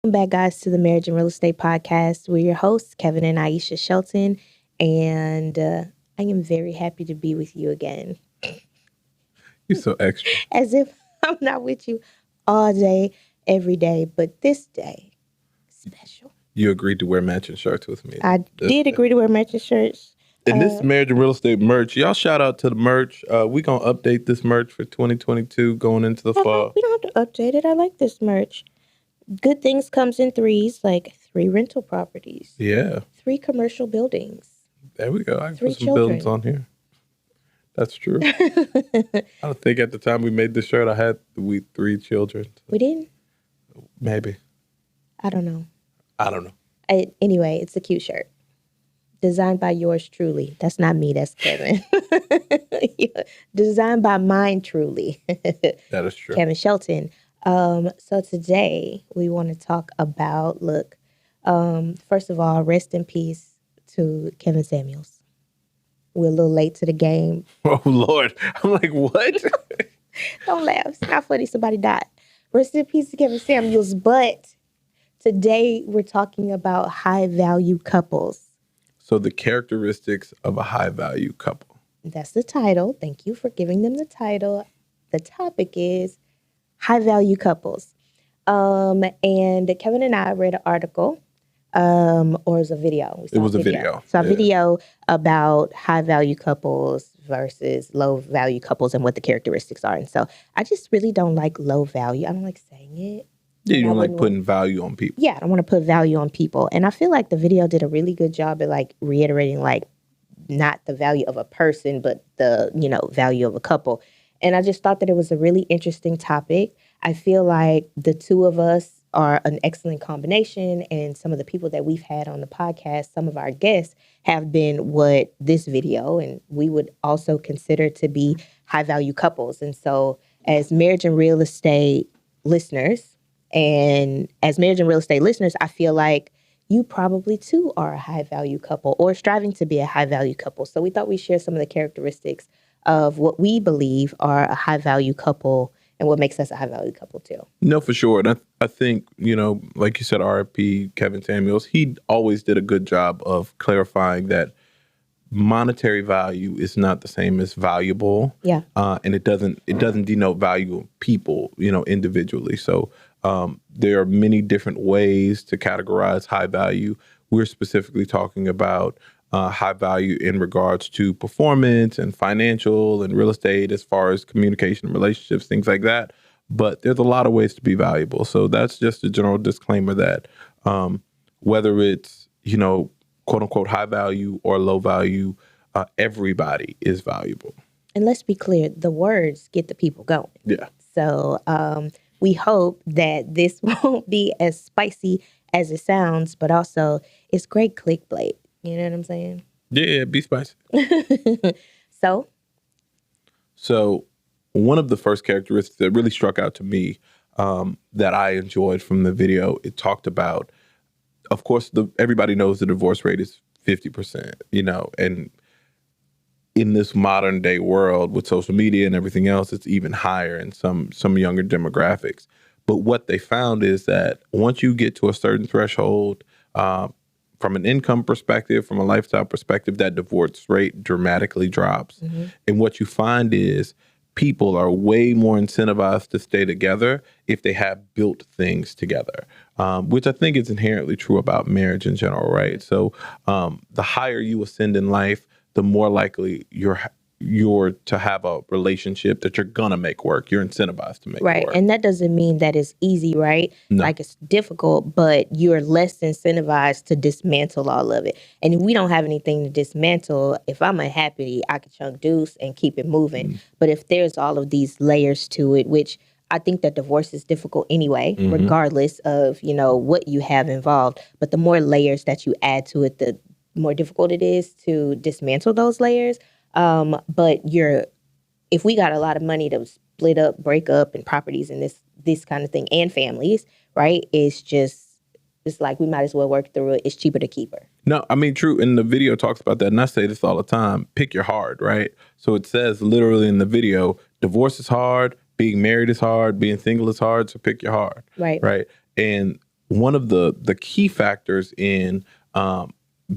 Welcome back, guys, to the Marriage and Real Estate Podcast. We're your hosts, Kevin and Aisha Shelton, and I am very happy to be with you again. You're so extra. As if I'm not with you all day, every day, but this day, special. You agreed to wear matching shirts with me. I did agree to wear matching shirts. And this marriage and real estate merch, y'all shout out to the merch. We going to update this merch for 2022 going into the fall. We don't have to update it. I like this merch. Good things comes in threes, like 3 rental properties. Yeah. 3 commercial buildings. There we go. I can 3 put some children. buildings on here. That's true. I don't think at the time we made this shirt, I had 3 children. We didn't? Maybe. I don't know. Anyway, it's a cute shirt. Designed by yours truly. That's not me, that's Kevin. Designed by mine truly. That is true. Kevin Shelton. So today we want to talk about, first of all, rest in peace to Kevin Samuels. We're a little late to the game. Oh, Lord. I'm like, what? Don't laugh. It's not funny. Somebody died. Rest in peace to Kevin Samuels. But today we're talking about high-value couples. So the characteristics of a high-value couple. That's the title. Thank you for giving them the title. The topic is high-value couples. And Kevin and I read an article, or it was a video. It was a video. So a video about high-value couples versus low-value couples and what the characteristics are. And so I just really don't like low value. I don't like saying it. Yeah, you don't like putting value on people. Yeah, I don't want to put value on people. And I feel like the video did a really good job at reiterating not the value of a person, but the, value of a couple. And I just thought that it was a really interesting topic. I feel like the two of us are an excellent combination, and some of the people that we've had on the podcast, some of our guests have been what this video and we would also consider to be high-value couples. And so as marriage and real estate listeners, I feel like you probably too are a high-value couple or striving to be a high-value couple. So we thought we'd share some of the characteristics of what we believe are a high-value couple and what makes us a high-value couple too. No, for sure. And I think, like you said, RIP Kevin Samuels, he always did a good job of clarifying that monetary value is not the same as valuable. Yeah. And it doesn't denote value of people, individually. So there are many different ways to categorize high value. We're specifically talking about high value in regards to performance and financial and real estate as far as communication and relationships, things like that. But there's a lot of ways to be valuable. So that's just a general disclaimer that whether it's, quote unquote, high value or low value, everybody is valuable. And let's be clear, the words get the people going. Yeah. So we hope that this won't be as spicy as it sounds, but also it's great clickbait. You know what I'm saying? Yeah, be spicy. So one of the first characteristics that really struck out to me that I enjoyed from the video, it talked about, of course, everybody knows the divorce rate is 50%, and in this modern day world with social media and everything else, it's even higher in some younger demographics. But what they found is that once you get to a certain threshold, from an income perspective, from a lifestyle perspective, that divorce rate dramatically drops. Mm-hmm. And what you find is people are way more incentivized to stay together if they have built things together, which I think is inherently true about marriage in general, right? So the higher you ascend in life, the more likely you're to have a relationship that you're gonna make work. You're incentivized to make work. Right, and that doesn't mean that it's easy, right? No. Like it's difficult, but you're less incentivized to dismantle all of it. And if we don't have anything to dismantle, if I'm unhappy, I can chunk deuce and keep it moving. Mm-hmm. But if there's all of these layers to it, which I think that divorce is difficult anyway, mm-hmm. regardless of, what you have involved. But the more layers that you add to it, the more difficult it is to dismantle those layers. But if we got a lot of money to split up, break up, and properties and this kind of thing, and families, right? It's like we might as well work through it. It's cheaper to keep her. No, I mean, true. And the video talks about that. And I say this all the time, pick your hard, right? So it says literally in the video, divorce is hard, being married is hard, being single is hard. So pick your hard. Right. Right. And one of the key factors in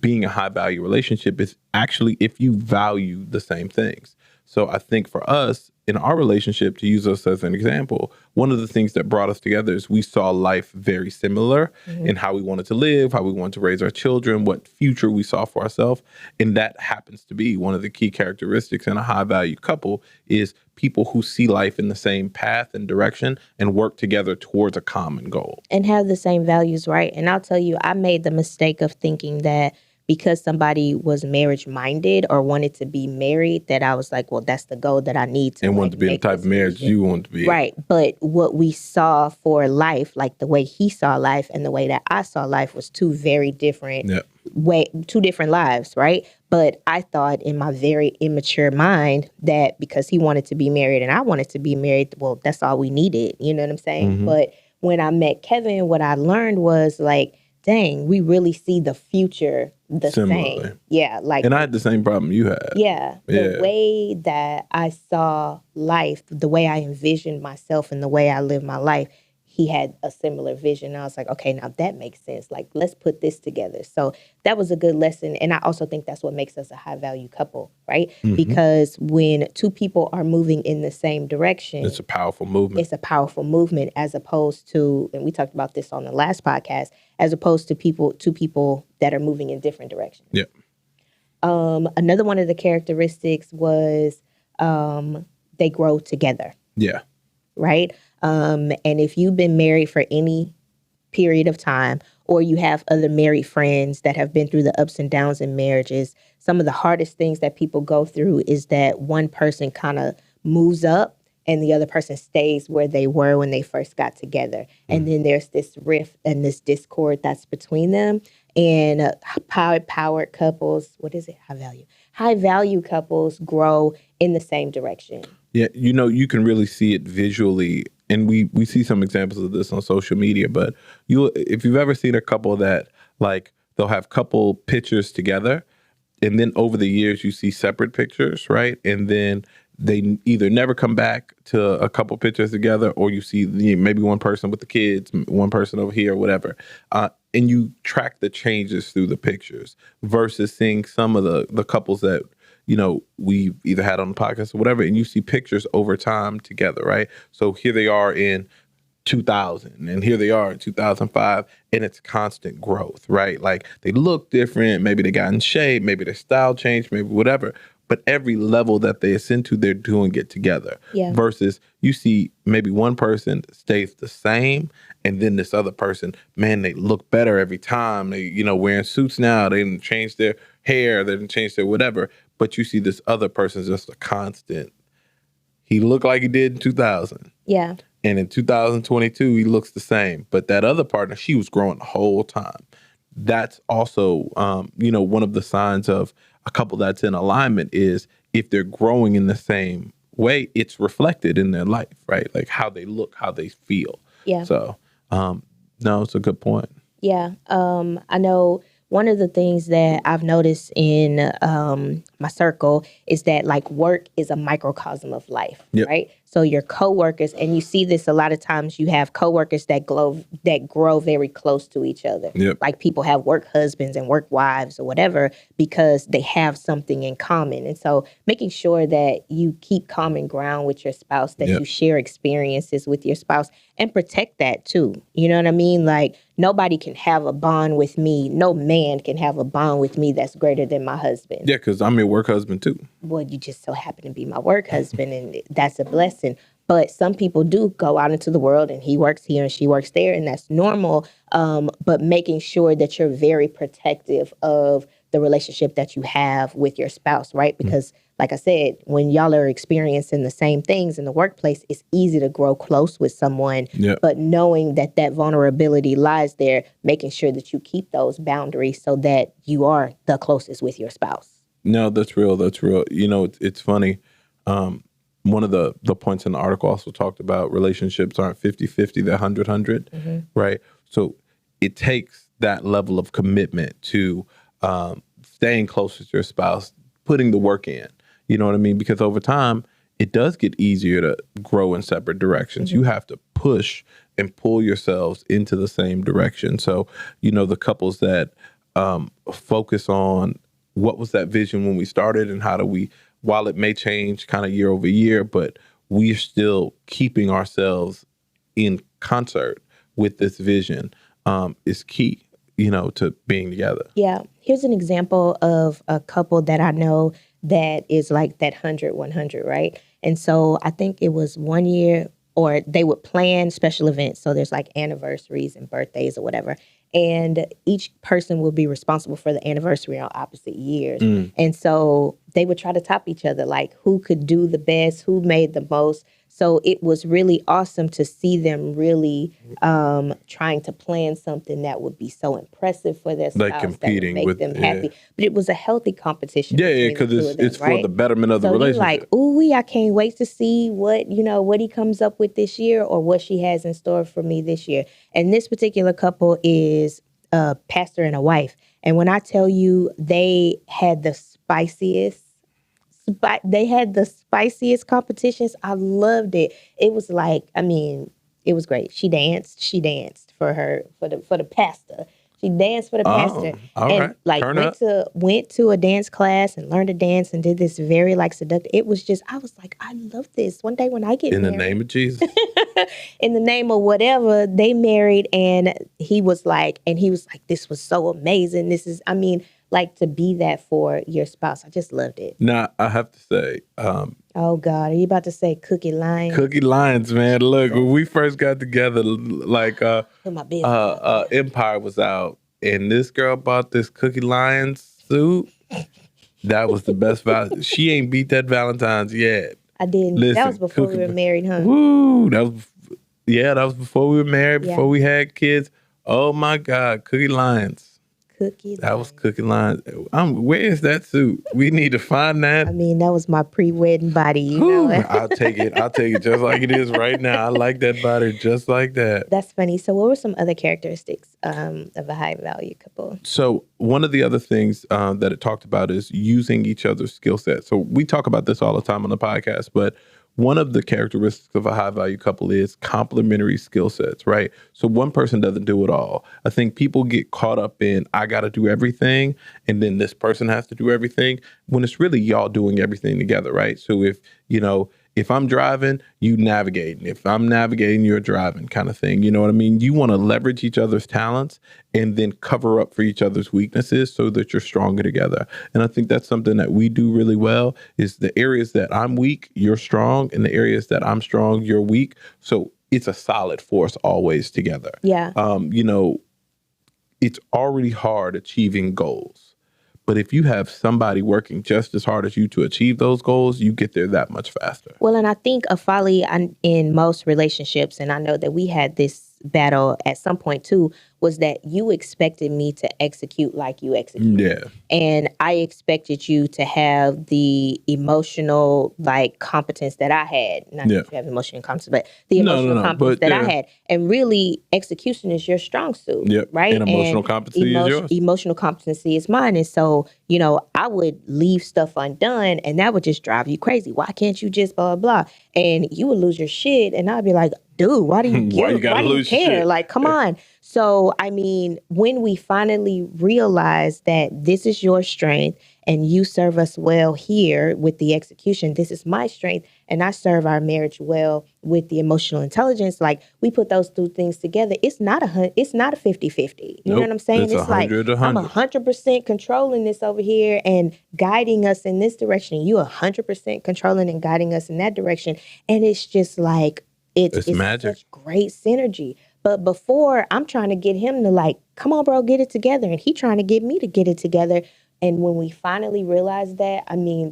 being a high value relationship is actually if you value the same things. So I think for us in our relationship, to use us as an example, one of the things that brought us together is we saw life very similar in how we wanted to live, how we wanted to raise our children, what future we saw for ourselves. And that happens to be one of the key characteristics in a high value couple is people who see life in the same path and direction and work together towards a common goal. And have the same values, right? And I'll tell you, I made the mistake of thinking that because somebody was marriage minded or wanted to be married, that I was like, well, that's the goal that I need to. And wanted to be in the type of marriage you want to be. Right. But what we saw for life, like the way he saw life and the way that I saw life was two very different two different lives, right? But I thought in my very immature mind that because he wanted to be married and I wanted to be married, well, that's all we needed. You know what I'm saying? But when I met Kevin, what I learned was like, dang, we really see the future the same. Yeah. Like, and I had the same problem you had. Yeah. The way that I saw life, the way I envisioned myself and the way I live my life, he had a similar vision. I was like, okay, now that makes sense. Like, let's put this together. So that was a good lesson. And I also think that's what makes us a high value couple, right? Because when two people are moving in the same direction, it's a powerful movement. It's a powerful movement as opposed to, and we talked about this on the last podcast, as opposed to two people that are moving in different directions. Yeah. Another one of the characteristics was they grow together. Yeah. Right? And if you've been married for any period of time, or you have other married friends that have been through the ups and downs in marriages, some of the hardest things that people go through is that one person kind of moves up and the other person stays where they were when they first got together. And then there's this rift and this discord that's between them. And powered couples, what is it? High value couples grow in the same direction. Yeah, you know, you can really see it visually, and we see some examples of this on social media, but if you've ever seen a couple that, like, they'll have couple pictures together, and then over the years you see separate pictures, right? And then they either never come back to a couple pictures together, or you see maybe one person with the kids, one person over here, or whatever. And you track the changes through the pictures versus seeing some of the couples that, you know, we either had on the podcast or whatever, and you see pictures over time together, right? So here they are in 2000 and here they are in 2005, and it's constant growth, right? Like, they look different, maybe they got in shape, maybe their style changed, maybe whatever, but every level that they ascend to, they're doing it together. Yeah. Versus you see maybe one person stays the same, and then this other person, man, they look better every time. They, you know, wearing suits now, they didn't change their hair, they didn't change their whatever, but you see this other person's just a constant. He looked like he did in 2000. Yeah. And in 2022, he looks the same. But that other partner, she was growing the whole time. That's also, you know, one of the signs of a couple that's in alignment is if they're growing in the same way, it's reflected in their life, right? Like how they look, how they feel. Yeah. So, no, it's a good point. Yeah. I know one of the things that I've noticed in my circle is that, like, work is a microcosm of life, right? So your coworkers, and you see this a lot of times, you have coworkers that grow very close to each other. Like, people have work husbands and work wives or whatever because they have something in common. And so making sure that you keep common ground with your spouse, that you share experiences with your spouse and protect that too. You know what I mean? Like, nobody can have a bond with me. No man can have a bond with me that's greater than my husband. Yeah, because I'm your work husband too. Well, you just so happen to be my work husband, and that's a blessing. But some people do go out into the world and he works here and she works there, and that's normal. But making sure that you're very protective of the relationship that you have with your spouse, right? Because like I said, when y'all are experiencing the same things in the workplace, it's easy to grow close with someone. But knowing that that vulnerability lies there, making sure that you keep those boundaries so that you are the closest with your spouse. No, that's real. That's real. You know, it's funny. One of the points in the article also talked about relationships aren't 50-50, they're 100-100, right? So it takes that level of commitment to staying close with your spouse, putting the work in. You know what I mean? Because over time, it does get easier to grow in separate directions. You have to push and pull yourselves into the same direction. So, the couples that focus on what was that vision when we started and how do we, while it may change kind of year over year, but we're still keeping ourselves in concert with this vision is key, to being together. Yeah. Here's an example of a couple that I know that is like that 100-100, right? And so I think it was 1 year, or they would plan special events. So there's like anniversaries and birthdays or whatever. And each person will be responsible for the anniversary on opposite years. And so they would try to top each other, like who could do the best, who made the most. So it was really awesome to see them really trying to plan something that would be so impressive for their spouse, Like competing that would make them happy. But it was a healthy competition. Yeah, because it's for the betterment of the relationship. Like, ooh, I can't wait to see what he comes up with this year or what she has in store for me this year. And this particular couple is a pastor and a wife. And when I tell you they had the spiciest competitions. I loved it. It was like, it was great. She danced for the pastor. She danced for the pastor. And like went to a dance class and learned to dance and did this very like seductive. It was just, I was like, I love this. One day when I get married. In the name of Jesus. In the name of whatever, they married, and he was like, this was so amazing. This is, like, to be that for your spouse. I just loved it. Now, I have to say... oh, God. Are you about to say Cookie Lions? Cookie Lions, man. Look, when we first got together, like, Empire was out, and this girl bought this Cookie Lions suit. That was the best valentine. She ain't beat that Valentine's yet. I didn't. Listen, that was before we were married, huh? Woo! That was before we were married, before we had kids. Oh, my God. Cookie Lions. That was Cookie Lions. Where is that suit? We need to find that. That was my pre-wedding body. I'll take it. I'll take it just like it is right now. I like that body just like that. That's funny. So what were some other characteristics of a high-value couple? So one of the other things that it talked about is using each other's skill sets. So we talk about this all the time on the podcast, but one of the characteristics of a high-value couple is complementary skill sets, right? So one person doesn't do it all. I think people get caught up in, I got to do everything, and then this person has to do everything, when it's really y'all doing everything together, right? So if I'm driving, you navigating. If I'm navigating, you're driving, kind of thing. You know what I mean? You want to leverage each other's talents and then cover up for each other's weaknesses so that you're stronger together. And I think that's something that we do really well, is the areas that I'm weak, you're strong, and the areas that I'm strong, you're weak. So it's a solid force always together. Yeah. It's already hard achieving goals. But if you have somebody working just as hard as you to achieve those goals, you get there that much faster. Well, and I think a folly in most relationships, and I know that we had this battle at some point too, was that you expected me to execute like you execute. Yeah. And I expected you to have the emotional competence that I had. Not that you have emotional competence, but the emotional competence that I had. And really, execution is your strong suit. Yep. Right? And emotional competency is yours. Emotional competency is mine. And so, I would leave stuff undone, and that would just drive you crazy. Why can't you just blah, blah, blah? And you would lose your shit, and I'd be like, dude, why do you care? Like, come on. So, when we finally realize that this is your strength and you serve us well here with the execution, this is my strength, and I serve our marriage well with the emotional intelligence, like we put those two things together, it's not a 50-50. You know what I'm saying? It's like, I'm 100% controlling this over here and guiding us in this direction. You 100% controlling and guiding us in that direction. And it's just like, it's magic. Such great synergy. But before, I'm trying to get him to come on, bro, get it together. And he trying to get me to get it together. And when we finally realized that,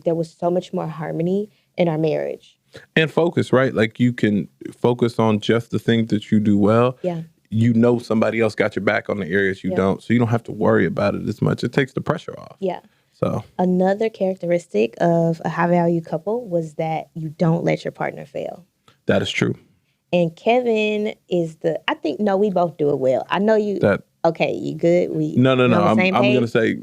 there was so much more harmony in our marriage. And focus, right? Like you can focus on just the things that you do well. Yeah. Somebody else got your back on the areas you don't. So you don't have to worry about it as much. It takes the pressure off. Yeah. So another characteristic of a high-value couple was that you don't let your partner fail. That is true. And Kevin is we both do it well. I know you. Okay, you good? No. I'm going to say,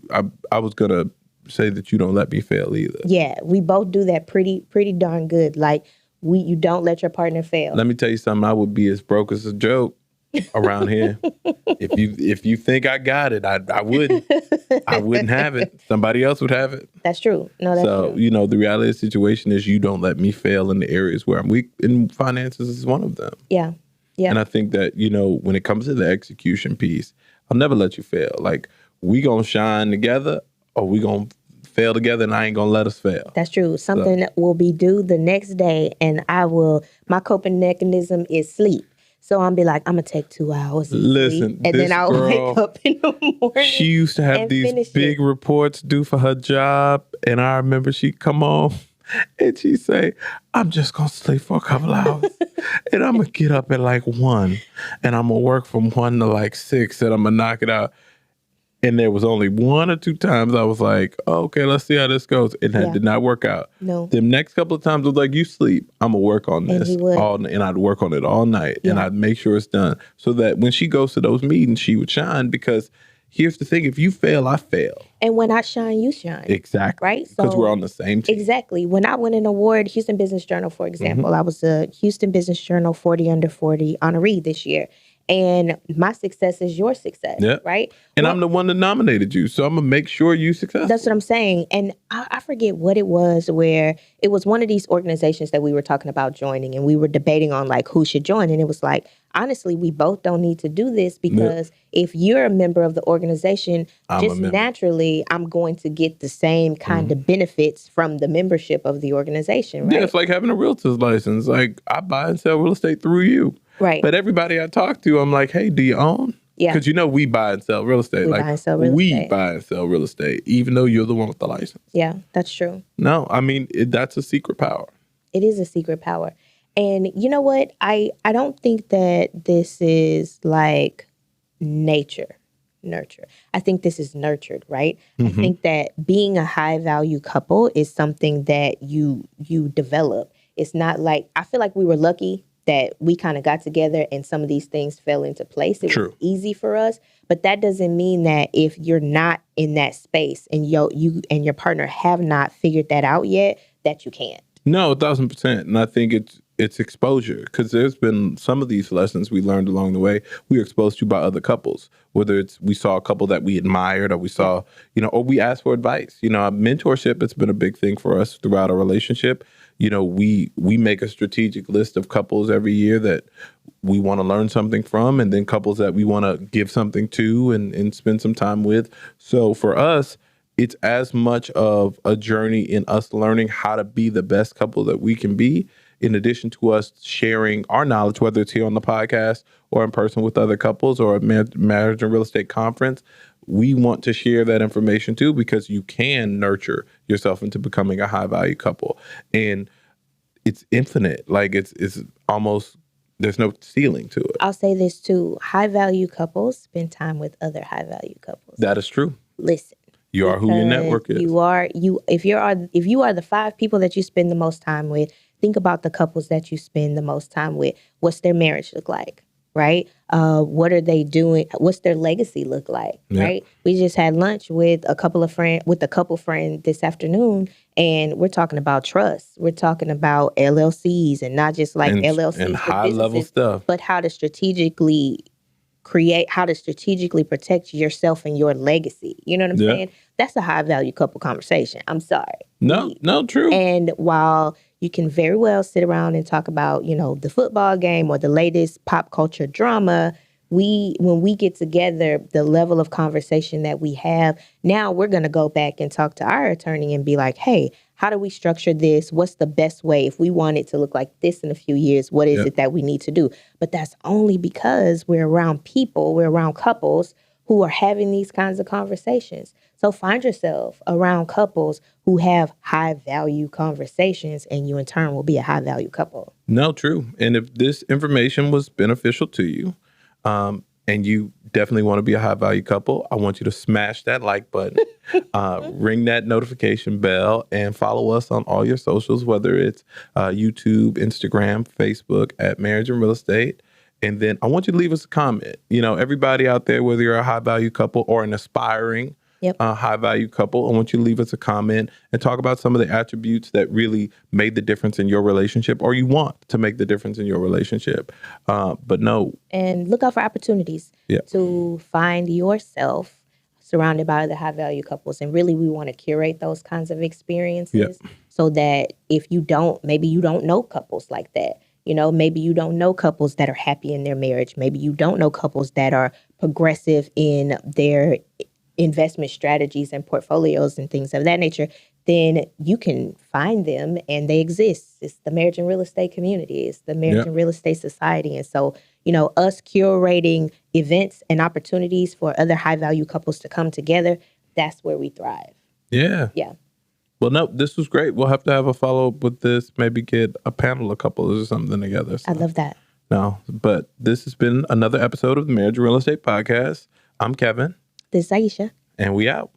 I was going to say that you don't let me fail either. Yeah, we both do that pretty darn good. Like, You don't let your partner fail. Let me tell you something. I would be as broke as a joke around here. If you think I got it, I wouldn't. I wouldn't have it. Somebody else would have it. That's true. No, that's So, true. you know, the reality of the situation is you don't let me fail in the areas where I'm weak, and finances is one of them. Yeah. Yeah. And I think that, you know, when it comes to the execution piece, I'll never let you fail. Like, we gonna shine together or we gonna fail together, and I ain't gonna let us fail. That's true. Something that will be due the next day, and my coping mechanism is sleep. So I'll be like, I'm gonna take 2 hours of Listen, sleep, and this then I'll girl, wake up in the morning. She used to have and these finish big it. reports due for her job, and I remember she'd come on and she'd say, I'm just gonna sleep for a couple hours. And I'm gonna get up at like 1, and I'm gonna work from 1 to like 6, and I'm gonna knock it out. And there was only 1 or 2 times I was like, oh, okay, let's see how this goes. And that did not work out. No. The next couple of times I was like, you sleep. I'm going to work on this. he would. And I'd work on it all night. And I'd make sure it's done. So that when she goes to those meetings, she would shine. Because here's the thing. If you fail, I fail. And when I shine, you shine. Exactly. Right? Because So- we're on the same team. Exactly. When I won an award, Houston Business Journal, for example, I was a Houston Business Journal 40 under 40 honoree this year. And my success is your success, Yeah. right? And I'm the one that nominated you. So I'm going to make sure you're successful. That's what I'm saying. And I forget what it was, where it was one of these organizations that we were talking about joining, and we were debating on like who should join. And it was like, honestly, we both don't need to do this, because if you're a member of the organization, I'm a just member. naturally, I'm going to get the same kind of benefits from the membership of the organization, right? Yeah, it's like having a realtor's license. Like, I buy and sell real estate through you. Right. But everybody I talk to, I'm like, hey, do you own? Yeah. Because you know we buy and sell real estate. We like buy and sell real we estate. buy and sell real estate, even though you're the one with the license. Yeah, that's true. No, I mean that's a secret power. It is a secret power. And you know what? I don't think that this is like nurture. I think this is nurtured, right? I think that being a high value couple is something that you develop. It's not like, I feel like we were lucky that we kind of got together and some of these things fell into place. It True. was easy for us, but that doesn't mean that if you're not in that space and you and your partner have not figured that out yet, that you can't. No, 1,000%. And I think it's exposure, because there's been some of these lessons we learned along the way we were exposed to by other couples, whether it's we saw a couple that we admired, or we saw, you know, or we asked for advice. You know, mentorship, it's been a big thing for us throughout our relationship. You know, we make a strategic list of couples every year that we want to learn something from, and then couples that we want to give something to and spend some time with. So for us, it's as much of a journey in us learning how to be the best couple that we can be, in addition to us sharing our knowledge, whether it's here on the podcast or in person with other couples or a marriage and real estate conference. We want to share that information too, because you can nurture yourself into becoming a high value couple. And it's infinite. Like it's almost, there's no ceiling to it. I'll say this too. High value couples spend time with other high value couples. That is true. Listen. You are who your network is. If you are the 5 people that you spend the most time with, think about the couples that you spend the most time with. What's their marriage look like? Right? What are they doing? What's their legacy look like? Yeah. Right? We just had lunch with a couple friend this afternoon, and we're talking about trust. We're talking about LLCs, and not just like LLCs and for high level businesses, stuff. but how to strategically protect yourself and your legacy. You know what I'm saying? That's a high value couple conversation. I'm sorry. No, true. And while you can very well sit around and talk about, you know, the football game or the latest pop culture drama, when we get together, the level of conversation that we have, now we're going to go back and talk to our attorney and be like, hey, how do we structure this? What's the best way? If we want it to look like this in a few years, what is it that we need to do? But that's only because we're around couples who are having these kinds of conversations. So find yourself around couples who have high value conversations, and you in turn will be a high value couple. No, true. And if this information was beneficial to you, and you definitely want to be a high value couple, I want you to smash that like button, ring that notification bell, and follow us on all your socials, whether it's YouTube, Instagram, Facebook, at Marriage and Real Estate. And then I want you to leave us a comment. You know, everybody out there, whether you're a high value couple or an aspiring Yep. high value couple. I want you to leave us a comment and talk about some of the attributes that really made the difference in your relationship, or you want to make the difference in your relationship. But no. And look out for opportunities Yeah. to find yourself surrounded by the high value couples. And really, we want to curate those kinds of experiences so that if you don't, maybe you don't know couples like that. You know, maybe you don't know couples that are happy in their marriage. Maybe you don't know couples that are progressive in their investment strategies and portfolios and things of that nature. Then you can find them and they exist. It's the marriage and real estate community. It's the marriage and real estate society. And so, you know, us curating events and opportunities for other high value couples to come together, that's where we thrive. Yeah. Yeah. Well, no, this was great. We'll have to have a follow-up with this, maybe get a panel of couples or something together. So. I love that. No, but this has been another episode of the Marriage and Real Estate Podcast. I'm Kevin. This is Aisha. And we out.